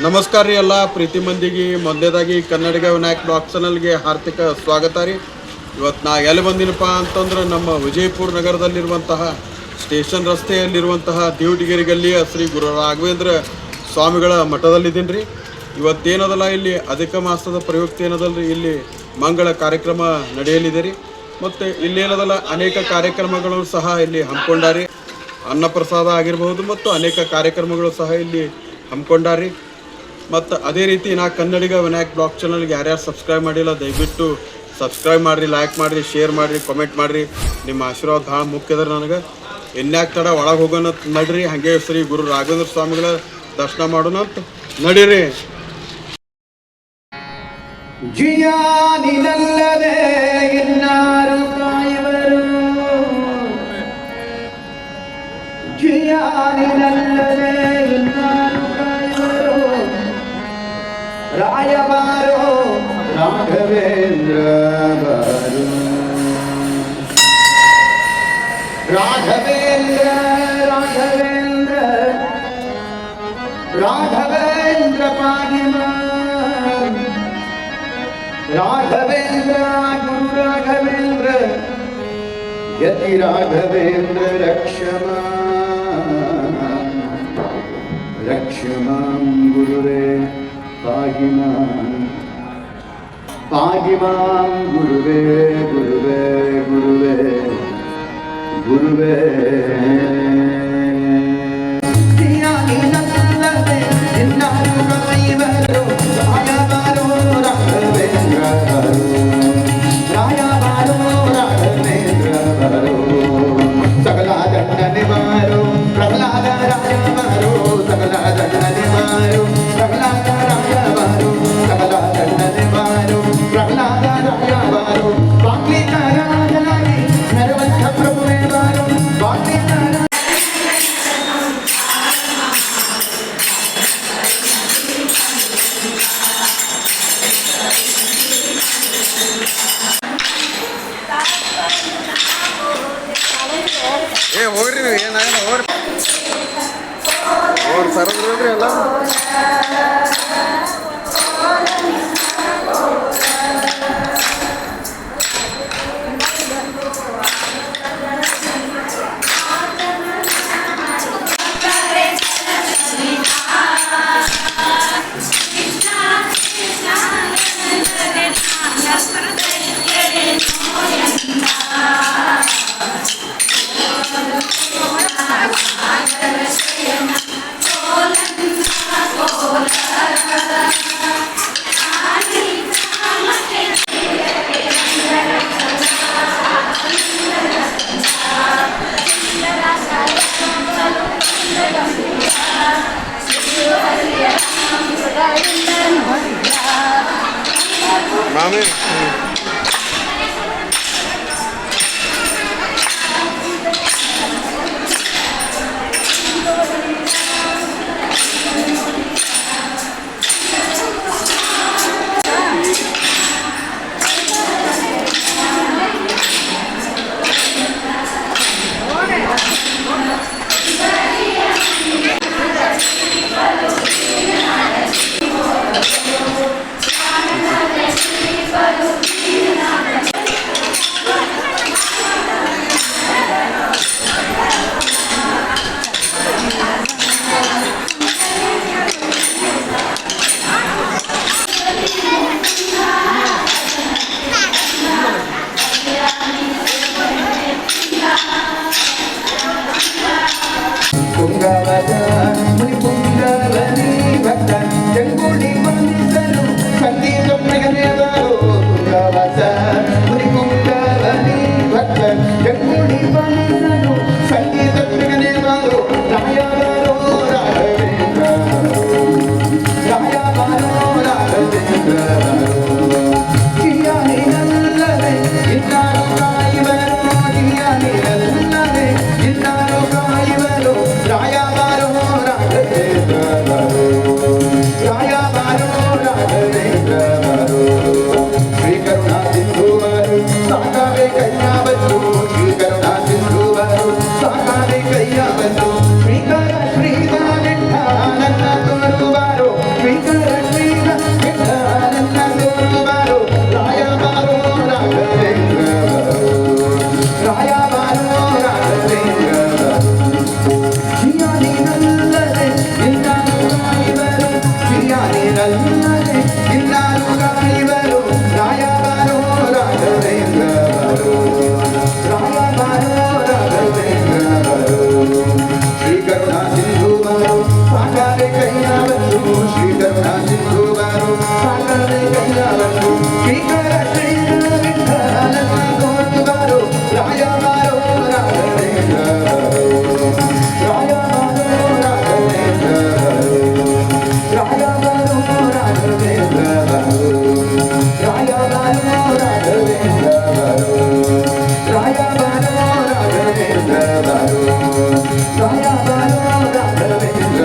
ನಮಸ್ಕಾರ ರೀ ಎಲ್ಲ ಪ್ರೀತಿ ಮಂದಿಗೆ. ಮೊದಲೇದಾಗಿ ಕನ್ನಡಿಗ ವಿನಾಯಕ್ ಬ್ಲಾಗ್ ಚಾನಲ್ಗೆ ಹಾರ್ದಿಕ ಸ್ವಾಗತ ರೀ. ಇವತ್ತು ನಾ ಎಲ್ಲಿ ಬಂದಿನಪ್ಪ ಅಂತಂದ್ರೆ ನಮ್ಮ ವಿಜಯಪುರ ನಗರದಲ್ಲಿರುವಂತಹ ಸ್ಟೇಷನ್ ರಸ್ತೆಯಲ್ಲಿರುವಂತಹ ದೇವಟಿಗೆರೆ ಗಲ್ಲಿಯ ಶ್ರೀ ಗುರು ರಾಘವೇಂದ್ರ ಸ್ವಾಮಿಗಳ ಮಠದಲ್ಲಿದ್ದೀನಿ ರೀ. ಇವತ್ತೇನದಲ್ಲ ಇಲ್ಲಿ ಅಧಿಕ ಮಾಸದ ಪ್ರಯುಕ್ತ ಏನದಲ್ಲ ಇಲ್ಲಿ ಮಂಗಳ ಕಾರ್ಯಕ್ರಮ ನಡೆಯಲಿದೆ ರೀ. ಮತ್ತು ಇಲ್ಲೇನದಲ್ಲ ಅನೇಕ ಕಾರ್ಯಕ್ರಮಗಳು ಸಹ ಇಲ್ಲಿ ಹಮ್ಮಿಕೊಂಡಾರಿ. ಅನ್ನಪ್ರಸಾದ ಆಗಿರ್ಬೋದು ಮತ್ತು ಅನೇಕ ಕಾರ್ಯಕ್ರಮಗಳು ಸಹ ಇಲ್ಲಿ ಹಮ್ಮಿಕೊಂಡಾರಿ. ಮತ್ತು ಅದೇ ರೀತಿ ನಾ ಕನ್ನಡಿಗ ವಿನಾಯಕ್ ಬ್ಲಾಗ್ ಚಾನಲ್ಗೆ ಯಾರ್ಯಾರು ಸಬ್ಸ್ಕ್ರೈಬ್ ಮಾಡಿಲ್ಲ ದಯವಿಟ್ಟು ಸಬ್ಸ್ಕ್ರೈಬ್ ಮಾಡಿರಿ, ಲೈಕ್ ಮಾಡಿರಿ, ಶೇರ್ ಮಾಡಿರಿ, ಕಾಮೆಂಟ್ ಮಾಡಿರಿ. ನಿಮ್ಮ ಆಶೀರ್ವಾದ ಭಾಳ ಮುಖ್ಯದ ನನಗೆ. ಇನ್ಯಾಕೆ ತಡ ಒಳಗೆ ಹೋಗೋಣ ನಡ್ರಿ. ಹಾಗೆ ಶ್ರೀ ಗುರು ರಾಘವೇಂದ್ರ ಸ್ವಾಮಿಗಳ ದರ್ಶನ ಮಾಡೋಣ ಅಂತ ನಡೀರಿ. ಜಿಯಾನಿನಲ್ಲದೆ ಇನ್ನಾರು ಕಾಯುವರು, ಜಿಯಾನಿನಲ್ಲದೆ ಇನ್ನಾರು ಕಾಯುವರು. ರಾಯಬಾರೋ ರಾಘವೇಂದ್ರ ಬಾರು, ರಾಘವೇಂದ್ರ ರಾಘವೇಂದ್ರ ರಾಘವೇಂದ್ರ ಪಾಣಿಮ, ರಾಘವೇಂದ್ರ ಗುರು ರಾಘವೇಂದ್ರ ಯತಿ ರಾಘವೇಂದ್ರ ರಕ್ಷಮ ರಕ್ಷಮಾಂ ಗುರುರೇ ಪಾಹಿ ಮಾಂ ಗುರುವೇ ಗುರುವೇ ಗುರುವೇ ಗುರುವೇ. ಸಕಲ ದಂಡ ನಿವಾರೋ ಪ್ರಹ್ಲಾದ ರಾಯ ಬಾರೋ, ಸಕಲ ದಂಡ ನಿವಾರೋ ಪ್ರಹ್ಲಾದ ರಾಯ ಬಾರೋ, ಸಕಲ ದಂಡ ನಿವಾರೋ ಪ್ರಹ್ಲಾದ ರಾಯ ಬಾರೋ. ಬಾಗ್ಲಿಕ ರಾಜನಾಗಿ ನರವಂತ ಪ್ರಭುವೇ ಬಾರೋ, ಬಾಗ್ಲಿಕ ಹೋಗ್ರಿ ಏನಾಗಲ್ಲ ಹೋಗ್ರಿ ಹೋಗ್ರಿ ಸರದ್ರಿ ಎಲ್ಲ. ಮಾಮಿ Bye. ಬಾರು ಶ್ರೀ ಕರುಣಾ ಸಿಂಧು ಬಾರು ಸಾಗರವೇ ಕೈಲಾವರು ಶ್ರೀಕರ ಶ್ರೀಕರ ವಿಠಲ ಗೋರು ಬಾರು ರಾಯ ಬಾರೋ ರಾಘವೇಂದ್ರ ರಾಯ ಬಾರೋ ರಾಘವೇಂದ್ರ ರಾಯ ಬಾರೋ ರಾಘವೇಂದ್ರ ರಾಯ ಬಾರೋ ರಾಘವೇಂದ್ರ ರಾಯ ಬಾರೋ ರಾಘವೇಂದ್ರ ರಾಯ ಬಾರೋ ರಾಘವೇಂದ್ರ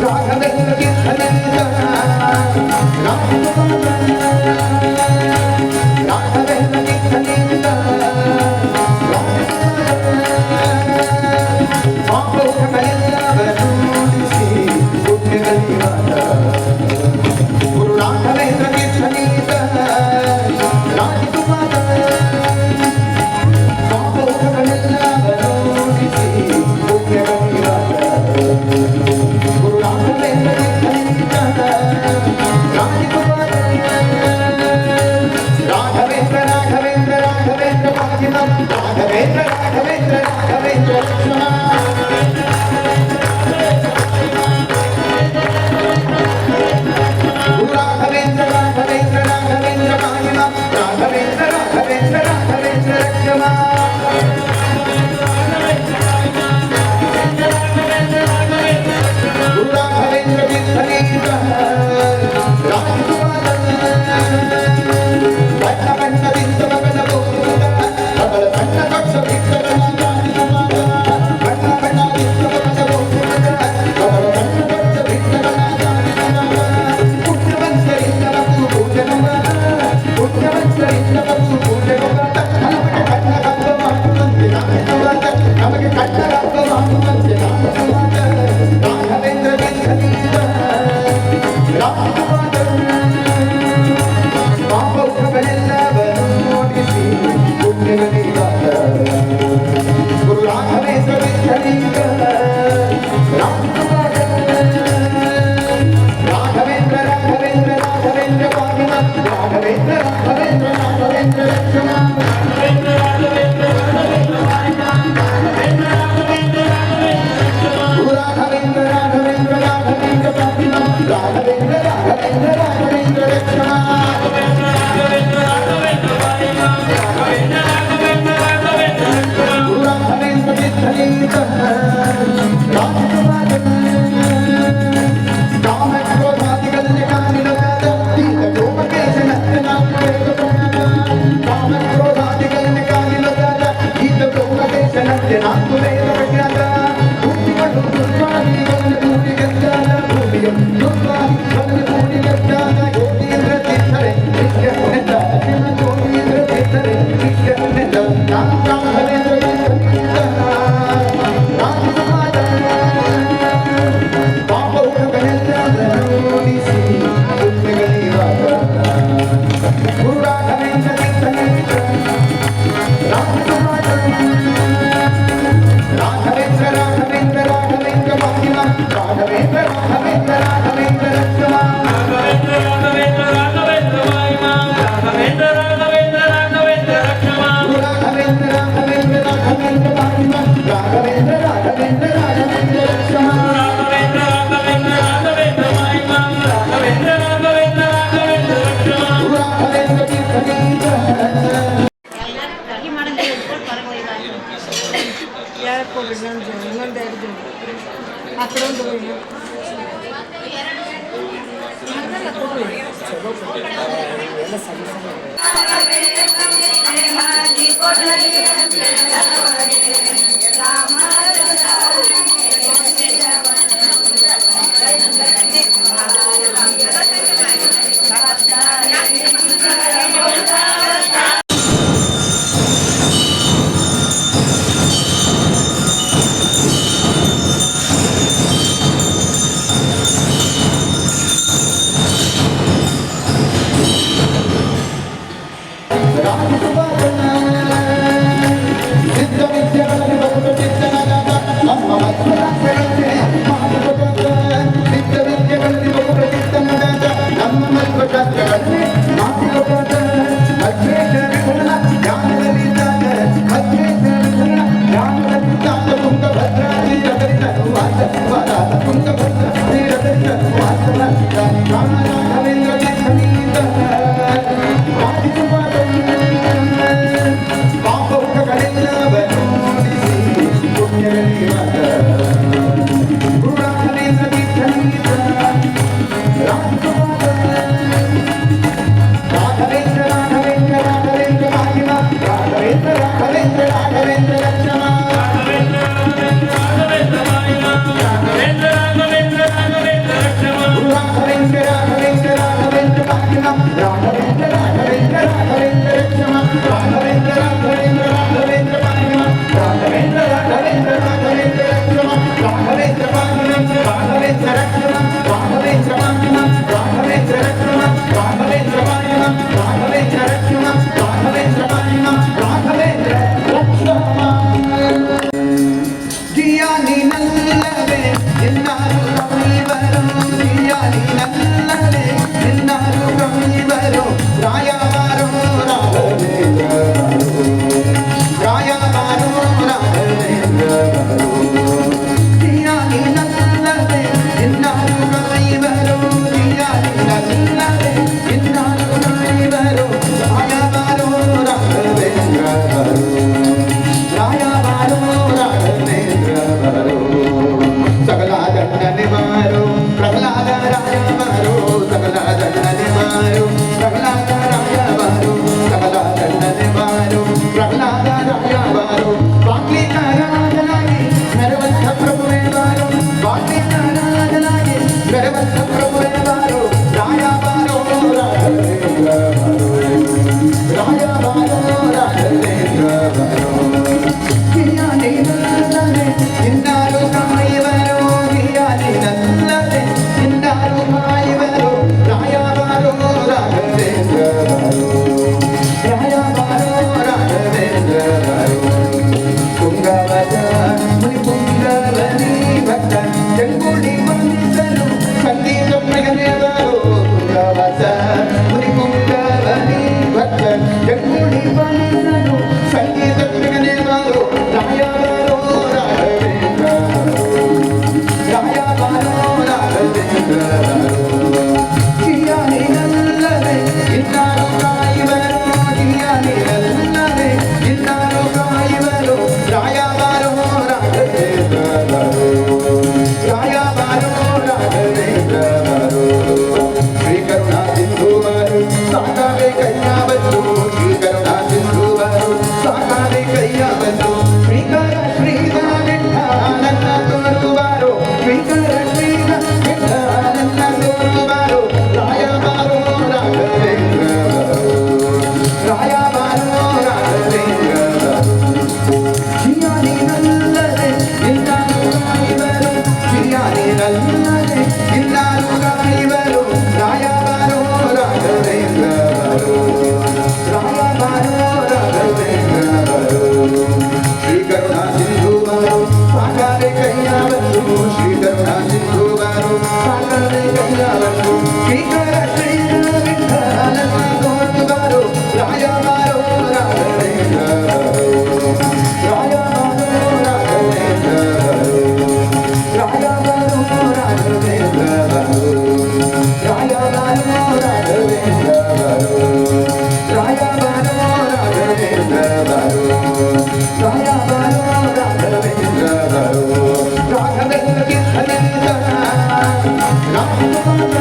ರಾಘವೇಂದ್ರ ಕಿತ್ತಲಿಂಗ ರಾಘವೇಂದ್ರ ಕಿತ್ತಲಿಂಗ ಪಾಪೋಕಗಳೆಲ್ಲವನ್ನೂ ಉಳಿಸಿ ಪುಣ್ಯಗಳಿವಾದ ಗುರು ರಾಘವೇಂದ್ರ ಕಿತ್ತಲಿಂಗ ರಾಜಕುಮಾರ ಪಾಪೋಕಗಳೆಲ್ಲವನ್ನೂ ಉಳಿಸಿ ಪುಣ್ಯಗಳಿವಾದ ಗುರು ರಾಘವೇಂದ್ರ ಕಿತ್ತಲಿಂಗ ರಾಜಕುಮಾರ ರಾಘವೇಂದ್ರ ರಾಘವೇಂದ್ರ ರಾಘವೇಂದ್ರ ಪಾಜಿಮ ರಾಘವೇಂದ್ರ ರಾಘವೇಂದ್ರ ರಾಘವೇಂದ್ರ ಲಕ್ಷ್ಮಣ ರಾಘವೇಂದ್ರ ರಾಘವೇಂದ್ರ ರಾಘವೇಂದ್ರ ಪಾಜಿಮ ರಾಘವೇಂದ್ರ ರಾಘವೇಂದ್ರ ರಾಘವೇಂದ್ರ ಲಕ್ಷ್ಮಣ ರಾಘವೇಂದ್ರ ಕಿತ್ತಲಿಂಗ ರಾಜಕುಮಾರ ಬಣ್ಣ ಬಣ್ಣದಿಂದ ಮಗನ ಗೋವಿಂದ ಮಗಳ ಬಣ್ಣ ದೊಡ್ಡ ಬಿಟ್ಟರ ರಾಜಕುಮಾರ ಬಣ್ಣ ಬಣ್ಣದಿಂದ ಮಗನ ಗೋವಿಂದ ಮಗಳ ಬಣ್ಣ ದೊಡ್ಡ ಬಿಟ್ಟರ ರಾಜಕುಮಾರ ಪುಣ್ಯವಂತರಿಂದ ಮತ್ತು ಪೂಜನವಾದ ಪುಣ್ಯವಂತರಿಂದ ಮತ್ತು ಪೂಜನವಾದ ನಮಗೆ ಕಣ್ಣ ಹಬ್ಬ ಮಾಡುವಂತೆ ನಾಮವಾದ ನಮಗೆ ಕಣ್ಣ ಹಬ್ಬ ಮಾಡುವಂತೆ ನಾಮವಾದ ರಾಘವೇಂದ್ರ ಕಿತ್ತಲಿಂಗ ರಾಜಕುಮಾರ ಪಾಪಗಳೆಲ್ಲವನ್ನೂ ಓಡಿಸಿ ಪುಣ್ಯಗಳಿವಾದ ಗುರು ರಾಘವೇಂದ್ರ ಕಿತ್ತಲಿಂಗ ರಾಜಕುಮಾರ ರಾಘವೇಂದ್ರ ರಾಘವೇಂದ್ರ ರಾಘವೇಂದ್ರ ಪಾಜಿಮ ರಾಘವೇಂದ್ರ ರಾಘವೇಂದ್ರ ರಾಘವೇಂದ್ರ ಲಕ್ಷ್ಮಣ ರಾಘವೇಂದ್ರ ರಾಘವೇಂದ್ರ ರಾಘವೇಂದ್ರ ಪಾಜಿಮ ರಾಘವೇಂದ್ರ ರಾಘವೇಂದ್ರ ರಾಘವೇಂದ್ರ ಲಕ್ಷ್ಮಣ ರಾಘವೇಂದ್ರ ಕಿತ್ತಲಿಂಗ ರಾಜಕುಮಾರ ಕಾಮಕ್ರೋಧಾದಿಗಳಲ್ಲಿ ಕಾಣಿಲವಾದ ಈಗ ಗೋಮಕೇಶನಂತೆ ನಾವು ವೇದಪುಣ್ಯದ ಕಾಮಕ್ರೋಧಾದಿಗಳಲ್ಲಿ ಕಾಣಿಲವಾದ ಈಗ ಗೋಮಕೇಶನಂತೆ ನಾವು ವೇದಪುಣ್ಯದ ಭೂಮಿಗಳು ದುರ್ವಾದಿಗಳನ್ನು ಭೂಮಿಗೆದ್ದಾದ ಭೂಮಿಯ ದುರ್ವಾದಿಗಳನ್ನು ಭೂಮಿಗೆದ್ದಾದ ಯೋಗೀಂದ್ರ ತೀರ್ಥರೆ ನಿತ್ಯ ಪುಣ್ಯದ ಶಿವ ಯೋಗೀಂದ್ರ ತೀರ್ಥರೆ ನಿತ್ಯ ಪುಣ್ಯದ ರಾಘವೇಂದ್ರ ಕಿತ್ತಲಿಂಗ ರಾಜಕುಮಾರ ಪಾಪಗಳೆಲ್ಲವನ್ನೂ ಓಡಿಸಿ ಪುಣ್ಯಗಳಿವಾದ ಗುರು ರಾಘವೇಂದ್ರ ಕಿತ್ತಲಿಂಗ ರಾಜಕುಮಾರ ರಾಘವೇಂದ್ರ ರಾಘವೇಂದ್ರ ರಾಘವೇಂದ್ರ ಪಾಜಿಮ ರಾಘವೇಂದ್ರ ರಾಘವೇಂದ್ರ ರಾಘವೇಂದ್ರ ಲಕ್ಷ್ಮಣ ಗುರು ರಾಘವೇಂದ್ರ ರಾಘವೇಂದ್ರ ರಾಘವೇಂದ್ರ ಪಾಜಿಮ ರಾಘವೇಂದ್ರ ರಾಘವೇಂದ್ರ ರಾಘವೇಂದ್ರ ಲಕ್ಷ್ಮಣ ಗುರು ರಾಘವೇಂದ್ರ ಕಿತ್ತಲಿಂಗ ಯಾಕೆ ಹೋಗ್ರಿ ಇನ್ನೊಂದು 2 ದಿನ ಆ ಕಡೆ ಒಂದು ಎಲ್ಲ ಸರಿ ರಾಜಕುಮಾರ ಸಿದ್ಧ ವಿದ್ಯೆಗಳಲ್ಲಿ ಬಹು ಚಿತ್ತನಾದ ರಾಘವೇಂದ್ರ ತೀರ್ಥನೀತ ಪಾಪಗಳೆಲ್ಲವನ್ನು ಓಡಿಸಿ ಪುಣ್ಯಗಳಿವಾದ ಗುರು ರಾಘವೇಂದ್ರ ತೀರ್ಥನೀತ ರಾಘವೇಂದ್ರ ರಾಘವೇಂದ್ರ ರಾಘವೇಂದ್ರ ರಾಘವೇಂದ್ರ ಮಹಿಮ ರಾಘವೇಂದ್ರ ರಾಘವೇಂದ್ರ ರಾಘವೇಂದ್ರ ಲಕ್ಷಣ ರಾಘವೇಂದ್ರ ರಾಘವೇಂದ್ರ ರಾಘವೇಂದ್ರ ಮಹಿಮ ರಾಘವೇಂದ್ರ ರಾಘವೇಂದ್ರ ರಾಘವೇಂದ್ರ ಲಕ್ಷಣ ರಾಘವೇಂದ್ರ ರಾಘವೇಂದ್ರ ರಾಘವೇಂದ್ರ ಮಹಿಮ ರಾಘವೇಂದ್ರ ರಾಘವೇಂದ್ರ ರಾಘವೇಂದ್ರ ಲಕ್ಷಣ ರಾಘವೇಂದ್ರ ಮಹಿಮ ರಾಘವೇಂದ್ರ ಲಕ್ಷಣ ರಾಘವೇಂದ್ರ ಮಹಿಮ ರಾಘವೇಂದ್ರ ಲಕ್ಷಣ ರಾಘವೇಂದ್ರ ಮಹಿಮ ರಾಘವೇಂದ್ರ ಲಕ್ಷಣ ರಾಘವೇಂದ್ರ ಮಹಿಮ ರಾಘವೇಂದ್ರ ಲಕ್ಷಣ ಜಿಯಾನಿ ನಲ್ಲವೇ ಎನ್ನಾರು ಕವಿವರು ಜಿಯಾನಿ ನಲ್ಲವೇ ಎನ್ನಾರು ಕವಿವರು ರಾಯವಾರೋ ರಾಘವೇಂದ್ರ ರಾಯವಾರೋ ರಾಘವೇಂದ್ರ ಜಿಯಾನಿ ನಲ್ಲವೇ ಎನ್ನಾರು ಕವಿವರು ಜಿಯಾನಿ ನಲ್ಲವೇ ಎನ್ನಾರು ಕವಿವರು ರಾಯವಾರೋ ರಾಘವೇಂದ್ರ ರಾಯವಾರೋ ರಾಘವೇಂದ್ರ ಸಕಲ ದಂಡನೆ ಮಾರು ಪ್ರಹ್ಲಾದ ರಾಯ ಮಾರು ಸಕಲ ದಂಡನೆ ಮಾರು ಪ್ರಹ್ಲಾದ ರಾಯ ಮಾರು ಸಕಲ ದಂಡನೆ ಮಾರು ಪ್ರಹ್ಲಾದ ರಾಯ ಮಾರು ವಾಗ್ಲಿಕರಾಜನಾಗಿ ನರವಂತ ಪ್ರಭುವೇ ಮಾರು ವಾಗ್ಲಿಕರಾಜನಾಗಿ ನರವಂತ ಪ್ರಭುವೇ ಮಾರು ರಾಯ ಮಾರು ರಾಘವೇಂದ್ರ ರಾಯ ಮಾರು ರಾಘವೇಂದ್ರ ಇನ್ನಾರು ಕಾಯುವರು ಹಿರಿಯರಿನಲ್ಲದೆ ಇನ್ನಾರು ಕಾಯುವರು ರಾಯವಾರೋ ರಾಘವೇಂದ್ರ ರಾಯವಾರೋ ರಾಘವೇಂದ್ರ ಪುಂಗವದ ಮುನಿ ಪುಂಗವನಿ ಭಕ್ತ ಜಂಗುಡಿ ಬಂದಿದ್ದರು ಸಂಗೀತ ಪ್ರಿಯನೇವರು ಪುಂಗವದ ಮುನಿ ಪುಂಗವನಿ ಭಕ್ತ ಜಂಗುಡಿ ಬಂದಿದ್ದರು ಸಂಗೀತ ಪ್ರಿಯನೇವರು ರಾಯವಾರೋ ರಾಘವೇಂದ್ರ ರಾಯವಾರೋ ರಾಘವೇಂದ್ರ ಜಿಯಾನಿನಲ್ಲದೆ ಇನ್ನಾರು ಕಾಯುವರು ಜಿಯಾನಿನಲ್ಲದೆ ಇನ್ನಾರು ಕಾಯುವರು ರಾಯವಾರೋ ರಾಘವೇಂದ್ರ ರಾಯವಾರೋ ರಾಘವೇಂದ್ರ ಶ್ರೀ ಕರುಣಾ ಸಿಂಧುವರು ಸಾಕಾವೆ ಕೈಯ ಬಂದು ಶ್ರೀ ಕರುಣಾ ಸಿಂಧುವರು ಸಾಕಾವೆ ಕೈಯ ಬಂದು ಶ್ರೀಕರ ಶ್ರೀಧರ ವಿಠಲನ ತೋರುವಾರು ಶ್ರೀಕರ ಶ್ರೀಧ ವಿಠಲನ ತೋರುವಾರು ರಾಯವಾರೋ ರಾಘವೇಂದ್ರ ರಾಯವಾರೋ ರಾಘವೇಂದ್ರ ಜಿಯಾನಿನಲ್ಲದೆ ಇನ್ನಾರು ಕಾಯುವರು ಜಿಯಾನಿನಲ್ಲದೆ ಇನ್ನಾರು ಕಾಯುವರು ರಾಯವಾರೋ ರಾಘವೇಂದ್ರ ರಾಯವಾರೋ ರಾಘವೇಂದ್ರ ಶ್ರೀ ಕರುಣಾ ಸಿಂಧುವರು ಸಾಕಾರೆ ಕೈಯ ಬಂದು ಶ್ರೀ ಕರುಣಾ ಸಿಂಧುವರು ಸಾಕಾರೆ ಕೈಯ ಬಂದು ಶ್ರೀಕರ ಶ್ರೀಧರ ವಿಠಲನ ತೋರುವಾರು ರಾಯವಾರೋ ರಾಘವೇಂದ್ರ ರಾಯವಾರೋ ರಾಘವೇಂದ್ರ ರಾಯವಾರೋ ರಾಘವೇಂದ್ರ ರಾಯವಾರೋ ರಾಘವೇಂದ್ರ ರಾಯವಾರೋ ರಾಘವೇಂದ್ರ ರಾಯವಾರೋ ರಾಘವೇಂದ್ರ ರಾಘವೇಂದ್ರ ತೀರ್ಥನೀತ ರಾಘವೇಂದ್ರ